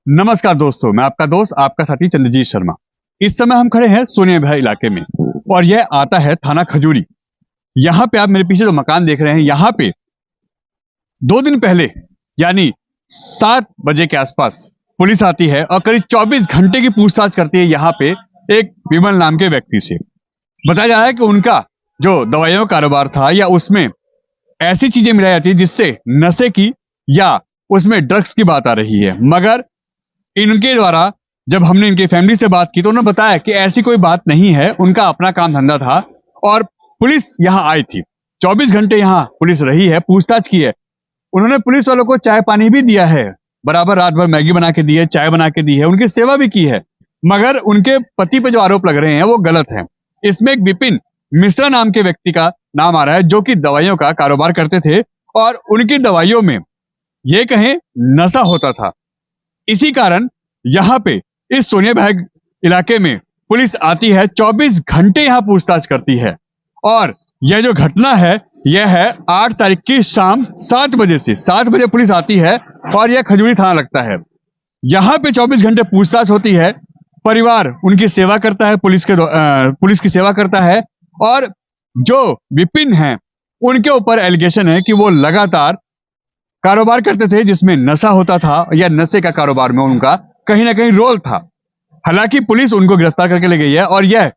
नमस्कार दोस्तों, मैं आपका दोस्त आपका साथी चंद्रजीत शर्मा। इस समय हम खड़े हैं सोनिया विहार इलाके में और यह आता है थाना खजूरी। यहाँ पे आप मेरे पीछे जो मकान देख रहे हैं, यहाँ पे 2 दिन पहले यानी 7 बजे के आसपास पुलिस आती है और करीब 24 घंटे की पूछताछ करती है यहाँ पे एक विमल नाम के व्यक्ति से। बताया जा रहा है कि उनका जो दवाइयों का कारोबार था या उसमें ऐसी चीजें मिलाई जाती है जिससे नशे की या उसमें ड्रग्स की बात आ रही है, मगर इनके द्वारा जब हमने इनकी फैमिली से बात की तो उन्होंने बताया कि ऐसी कोई बात नहीं है, उनका अपना काम धंधा था और पुलिस यहाँ आई थी। 24 घंटे यहाँ पुलिस रही है, पूछताछ की है। उन्होंने पुलिस वालों को चाय पानी भी दिया है, बराबर रात भर मैगी बना के दी है, चाय बना के दी है, उनकी सेवा भी की है, मगर उनके पति पे जो आरोप लग रहे हैं वो गलत है। इसमें एक विपिन मिश्रा नाम के व्यक्ति का नाम आ रहा है जो कि दवाइयों का कारोबार करते थे और उनकी दवाइयों में ये कहें नशा होता था। इसी कारण यहाँ पे इस सोनिया विहार इलाके में पुलिस आती है, 24 घंटे यहाँ पूछताछ करती है और यह जो घटना है यह है 8 तारीख की शाम 7 बजे से। 7 बजे पुलिस आती है और यह खजूरी थाना लगता है। यहाँ पे 24 घंटे पूछताछ होती है, परिवार उनकी सेवा करता है, पुलिस की सेवा करता है और जो विपिन है उनके ऊपर एलिगेशन है कि वो लगातार कारोबार करते थे जिसमें नशा होता था या नशे का कारोबार में उनका कहीं ना कहीं रोल था। हालांकि पुलिस उनको गिरफ्तार करके ले गई है और यह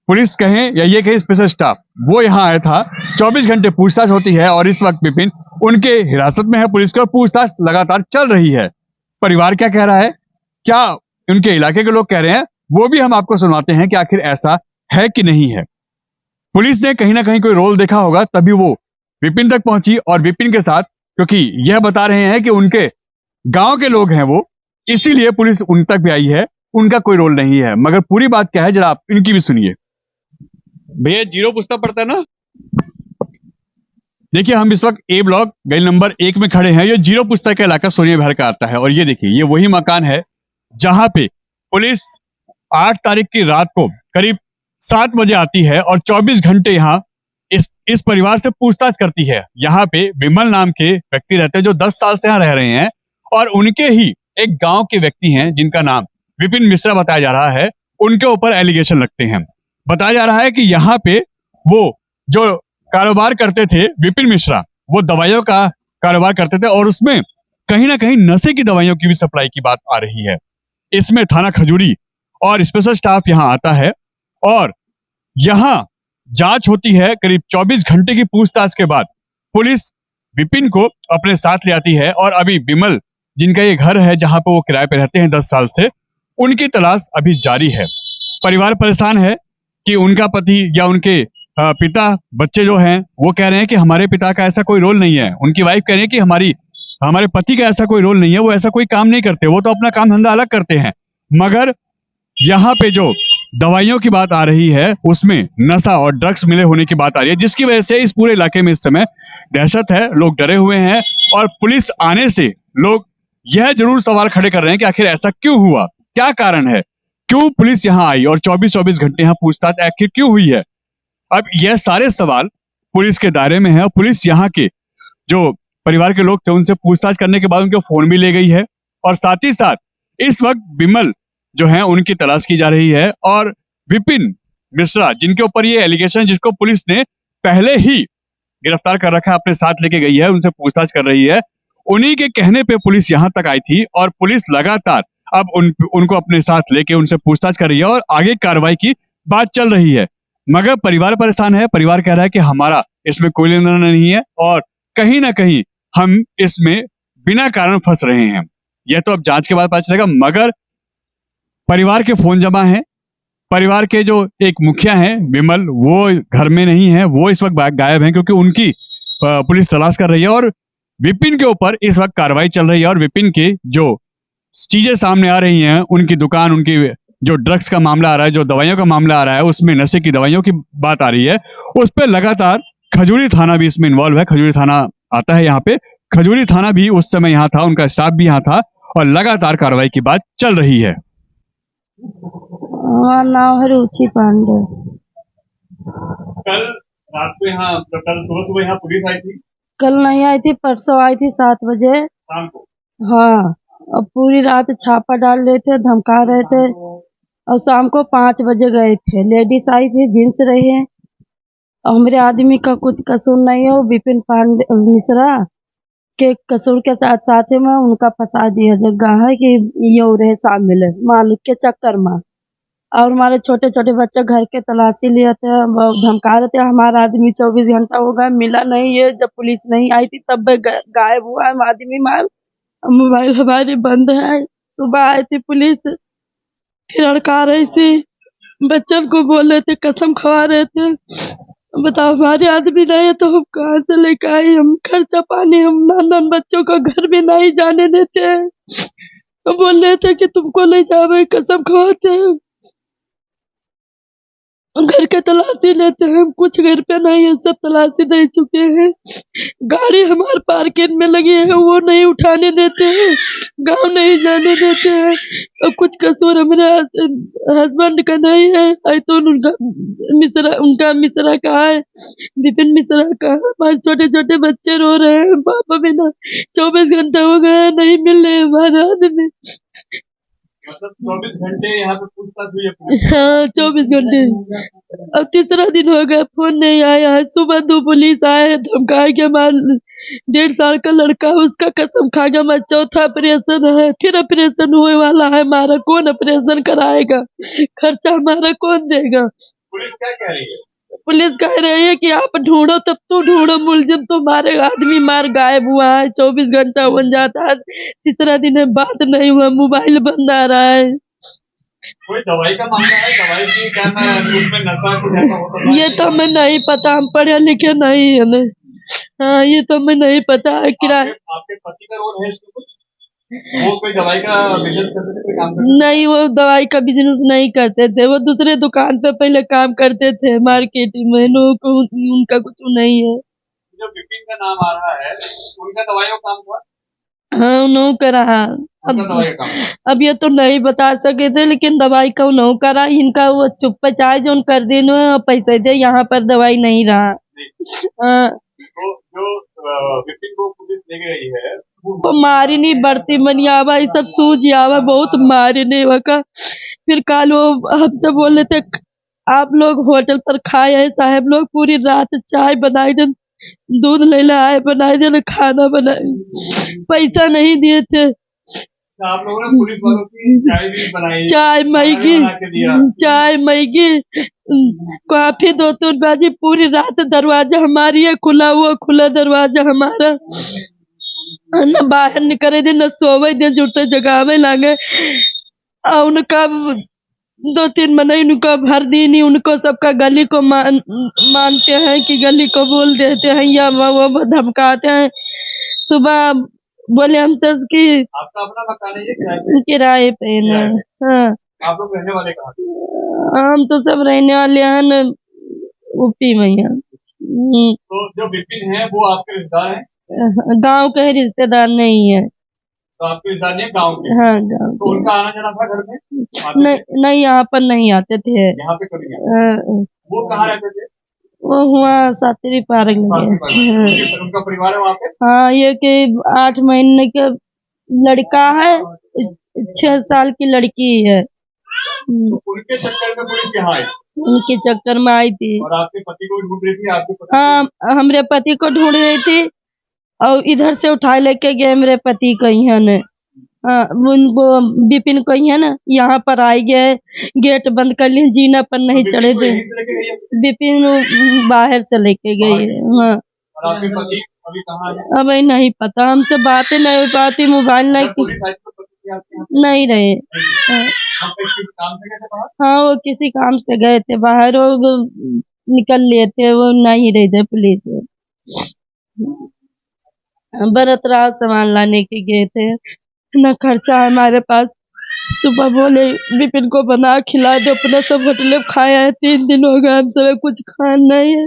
पुलिस कहें या ये कहें स्पेशल स्टाफ वो यहाँ आया था। 24 घंटे पूछताछ होती है और इस वक्त विपिन उनके हिरासत में है पुलिस की और पूछताछ लगातार चल रही है। परिवार क्या कह रहा है, क्या उनके इलाके के लोग कह रहे हैं, वो भी हम आपको सुनवाते हैं कि आखिर ऐसा है कि नहीं है। पुलिस ने कहीं ना कहीं कोई रोल देखा होगा तभी वो विपिन तक पहुंची और विपिन के साथ, क्योंकि यह बता रहे हैं कि उनके गांव के लोग हैं वो, इसीलिए पुलिस उन तक भी आई है, उनका कोई रोल नहीं है। मगर पूरी बात क्या है जरा आप इनकी भी सुनिए। भैया जीरो पुस्ता पड़ता है ना? देखिए हम इस वक्त ए ब्लॉक गली नंबर 1 में खड़े हैं। ये जीरो पुस्ता का इलाका सोनिया विहार का आता है और ये देखिए ये वही मकान है जहां पे पुलिस 8 तारीख की रात को करीब 7 बजे आती है और 24 घंटे यहाँ इस परिवार से पूछताछ करती है। यहाँ पे विमल नाम के व्यक्ति रहते हैं जो 10 साल से यहाँ रह रहे हैं और उनके ही एक गांव के व्यक्ति हैं जिनका नाम विपिन मिश्रा बताया जा रहा है, उनके ऊपर एलिगेशन लगते हैं। बताया जा रहा है कि यहाँ पे वो जो कारोबार करते थे विपिन मिश्रा, वो दवाइयों का कारोबार करते थे और उसमें कहीं ना कहीं नशे की दवाइयों की भी सप्लाई की बात आ रही है। इसमें थाना खजूरी और स्पेशल स्टाफ यहाँ आता है और यहाँ जांच होती है। करीब 24 घंटे की पूछताछ के बाद पुलिस विपिन को अपने साथ ले आती है और अभी विमल जिनका ये घर है जहां पे वो किराए पे रहते हैं 10 साल से, उनकी तलाश अभी जारी है। परिवार परेशान है कि उनका पति या उनके पिता, बच्चे जो हैं वो कह रहे हैं कि हमारे पिता का ऐसा कोई रोल नहीं है। उनकी वाइफ कह रही है कि हमारे पति का ऐसा कोई रोल नहीं है, वो ऐसा कोई काम नहीं करते, वो तो अपना काम धंधा अलग करते हैं। मगर यहाँ पे जो दवाइयों की बात आ रही है उसमें नशा और ड्रग्स मिले होने की बात आ रही है, जिसकी वजह से इस पूरे इलाके में इस समय दहशत है, लोग डरे हुए हैं और पुलिस आने से लोग यह जरूर सवाल खड़े कर रहे हैं कि आखिर ऐसा क्यों हुआ, क्या कारण है, क्यों पुलिस यहाँ आई और 24-24 घंटे यहाँ पूछताछ आखिर क्यों हुई है। अब यह सारे सवाल पुलिस के दायरे में है और पुलिस यहाँ के जो परिवार के लोग थे उनसे पूछताछ करने के बाद उनके फोन भी ले गई है और साथ ही साथ इस वक्त विमल जो है उनकी तलाश की जा रही है और विपिन मिश्रा जिनके ऊपर ये एलिगेशन, जिसको पुलिस ने पहले ही गिरफ्तार कर रखा है, अपने साथ लेके गई है, उनसे पूछताछ कर रही है। उन्हीं के कहने पे पुलिस यहाँ तक आई थी और पुलिस लगातार अब उनको अपने साथ लेके उनसे पूछताछ कर रही है और आगे कार्रवाई की बात चल रही है। मगर परिवार परेशान है, परिवार कह रहा है कि हमारा इसमें कोई लेना देना नहीं है और कहीं ना कहीं हम इसमें बिना कारण फंस रहे हैं। यह तो अब जांच के बाद पता चलेगा, मगर परिवार के फोन जमा हैं। परिवार के जो एक मुखिया हैं विमल, वो घर में नहीं है, वो इस वक्त गायब हैं क्योंकि उनकी पुलिस तलाश कर रही है और विपिन के ऊपर इस वक्त कार्रवाई चल रही है और विपिन की जो चीजें सामने आ रही हैं, उनकी दुकान, उनकी जो ड्रग्स का मामला आ रहा है, जो दवाइयों का मामला आ रहा है, उसमें नशे की दवाइयों की बात आ रही है, उस पर लगातार खजूरी थाना भी इसमें इन्वॉल्व है। खजूरी थाना आता है यहाँ पे, खजूरी थाना भी उस समय यहाँ था, उनका स्टाफ भी यहाँ था और लगातार कार्रवाई की बात चल रही है। हमारा नाम है रुचि पांडे। कल रात को यहाँ, कल सुबह सुबह यहाँ पुलिस आई थी? कल नहीं आई थी, परसों आई थी 7 बजे शाम को। हाँ, और पूरी रात छापा डाल रहे थे, धमका रहे थे। और शाम को 5 बजे गए थे, लेडीज आई थी, जींस रही है। और हमारे आदमी का कुछ कसूर नहीं है। वो विपिन पांडे मिश्रा के कसूर के साथ साथ में उनका फंसा दिया जगह है कि ये रहे शामिल है मालिक के चक्कर में। और हमारे छोटे छोटे बच्चे घर के तलाशी लिए थे, वो धमका रहे थे। हमारा आदमी 24 घंटा हो गया मिला नहीं है। जब पुलिस नहीं आई थी तब गायब हुआ है आदमी माल। मोबाइल हमारे बंद है। सुबह आई थी पुलिस, फिर अड़का रही थी, बच्चन को बोल रहे थे, कसम खवा रहे थे। बताओ हमारे आदमी नहीं है तो हम कहाँ से लेकर आए? हम खर्चा पानी हम नान बच्चों का घर भी नहीं जाने देते हैं। तो बोल रहे थे कि तुमको ले जावे, कसम खवाते हैं। घर के तलाशी लेते हैं, कुछ घर पे नहीं है, सब तलाशी दे चुके हैं। गाड़ी हमारे पार्किंग में लगी है, वो नहीं उठाने देते हैं, गांव नहीं जाने देते हैं। और कुछ कसूर हमारे हस्बैंड का नहीं है। आई तो उनका मिश्रा का है, विपिन मिश्रा का। हमारे छोटे छोटे बच्चे रो रहे हैं, पापा बिना 24 घंटे हो गए नहीं मिल रहे हमारे आदमी। मतलब 24 घंटे यहाँ पे पूछताछ हुई है पुलिस? हाँ 24 घंटे। अब तीसरा दिन हो गया, फोन नहीं आया है। सुबह 2 पुलिस आए, धमका के हमारा 1.5 साल का लड़का, उसका कसम खा गया हमारा चौथा ऑपरेशन है। फिर ऑपरेशन होने वाला है हमारा, कौन ऑपरेशन कराएगा? खर्चा हमारा कौन देगा? पुलिस क्या कह रही है? पुलिस कह रही है कि आप ढूंढो, तब तो ढूंढो मुलजिम। तुम्हारे आदमी मार गायब हुआ है, 24 घंटा बन जाता है, तीसरा दिन है, बात नहीं हुआ, मोबाइल बंद आ रहा है। कोई दवाई का मामला है? दवाई की क्या उसमें नशा कुछ ऐसा होता है? ये तो हमें नहीं पता, हम पढ़े लिखे नहीं है ना। हाँ ये तो हमें नहीं पता है। किराए आपके पति का रोल है इसमें कुछ? वो कोई दवाई का बिजनेस करते थे, कोई काम करते थे? नहीं, वो दवाई का बिजनेस नहीं करते थे। वो दूसरे दुकान पे पहले काम करते थे मार्केटिंग में। उनका कुछ नहीं है। जो विपिन का नाम आ रहा है, उनका दवाई का काम हुआ? हाँ उन्हों करा। उनका दवाई का काम? अब ये तो नहीं बता सके थे, लेकिन दवाई का उन्हों करा। इनका वो चुप चाहे जो कर देनो पैसे दे, यहाँ पर दवाई नहीं रहा। हाँ। तो जो विपिन को पुलिस लेके गई है वो मारी नहीं, बढ़ती मनियावा ये सब सूझ आवा, बहुत मारे नहीं वका। फिर कल वो हमसे बोले थे आप लोग होटल पर खाए हैं साहब लोग, पूरी रात चाय बनाई दे, दूध ले ले आए, बनाए दे, खाना बनाए, पैसा नहीं दिए थे। आप लोगों ने पुलिस वालों की चाय भी बनाई, चाय मैगी, बना के दिया? चाय मैगी, काफी 2-3 बजे, पूरी रात दरवाजा हमारी है खुला, वो खुला दरवाजा हमारा। न बाहर निकले दे, न सोवे दे, जुटे जगावे लागे। और उनका 2-3 महीने उनका भर दी नहीं, उनको सबका गली को मानते हैं कि गली को बोल देते हैं, या वो धमकाते हैं। सुबह बोले हमसे कि आपका अपना मकान है ये किराए पे ना? हाँ। आप लोग रहने वाले कहाँ? हम तो सब रहने वाले हैं न यूपी में हैं। तो जो विपिन है वो आपके रिश्तेदार हैं? गांव के रिश्तेदार नहीं है। तो आपके रिश्तेदार नहीं, गाँव के? हाँ गांव तो उनका आना जाना था घर में? नहीं, यहाँ पर नहीं आते थे। यहाँ पे कभी नहीं? वो कहाँ रहते थे? वो हुआ सातरी पार्क में। उनका परिवार है वहाँ पे? हाँ, ये कि 8 महीने का लड़का है, 6 साल की लड़की है। तो उनके चक्कर में पुलिस यहाँ आई? उनके चक्कर में आई थी। और आपके पति को ढूंढ रही थी? आपके पति हाँ हमारे पति को ढूंढ रही थी, और इधर से उठा लेके गए मेरे पति को यहाँ ने। हाँ वो विपिन को है ना, यहाँ पर आई गए, गेट बंद कर लिए, जीना पर नहीं चढ़े थे। विपिन बाहर से लेके गई है। हाँ। और आपके पति अभी कहाँ है? अब नहीं पता, हमसे बातें नहीं हो पाती, मोबाइल नहीं रहे। हाँ वो किसी काम से गए थे बाहर, वो निकल लिए थे, वो नहीं रहे थे पुलिस। बरतरा सामान लाने के गए थे, न खर्चा है हमारे पास। सुबह बोले विपिन को बना खिला दो, अपना सब होटल खाया है, 3 दिन हो गए हम सब कुछ खाना नहीं है।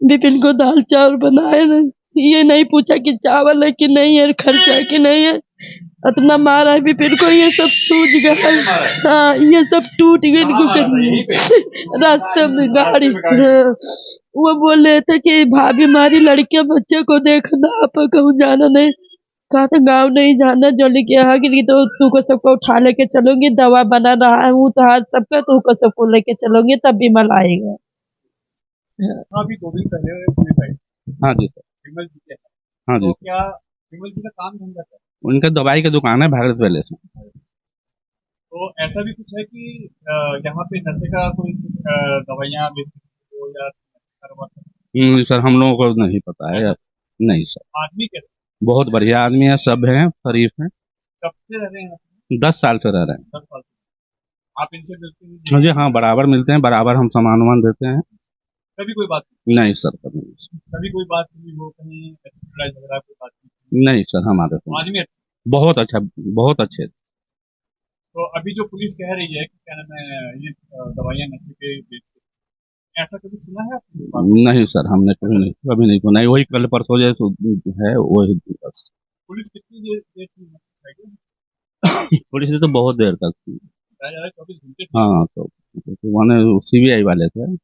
विपिन को दाल चावल बनाए नहीं, ये नहीं पूछा कि चावल है कि नहीं है, खर्चा है कि नहीं है। इतना मारा है विपिन को, ये सब सूझ गया। हाँ ये सब टूट गए रास्ते में गाड़ी। हाँ। वो बोल रहे थे कि भाभी हमारी लड़के बच्चे को देखना, आप कहूँ जाना नहीं। कहा था गाँव नहीं जाना, जो लेके यहाँ के लिए तो तू को सबको उठा लेके चलोगे, दवा बना रहा है वो तो हाथ सबका, तू को सबको लेके चलोगे तब विमल आएगा। हाँ, अभी 2 दिन पहले पुलिस आई, हाँ जी सर। विमल जी के, हाँ जी। तो क्या विमल जी का काम धंधा क्या है? उनका दवाई की दुकान है भारत पैलेस में। तो ऐसा भी कुछ है कि यहाँ पे नशे का कोई दवाइयाँ बेचते हो या नशे कारोबार करते सर हम लोगों को नहीं पता है यार। नहीं सर। हो? आदमी कैसे, बहुत बढ़िया आदमी है, सब हैं, शरीफ हैं। कब से रह रहे हैं? 10 साल से रह रहे हैं। 10 साल से। आप इनसे मिलते हैं? हाँ जी, हाँ बराबर मिलते हैं, बराबर हम सामान वामान देते हैं। कभी कोई बात नहीं सर, कभी नहीं सर। कभी कोई बात नहीं हो, कहीं ऐसी लड़ाई झगड़ा कोई बात नहीं? नहीं सर, हमारे तो आदमी अच्छा। बहुत अच्छा, बहुत अच्छे। तो अभी जो पुलिस कह रही है कि क्या नाम है, ये दवाइयाँ नशे के बेचते हैं, ऐसा कभी सुना है आपने बात? नहीं सर, हमने कभी नहीं सुना। वही कल परसों जैसे है वही बस। पुलिस कितनी देर देर की बताया पुलिस ने तो बहुत देर तक। जा रहा है, 24 घंटे। हाँ तो माने CBI वाले थे।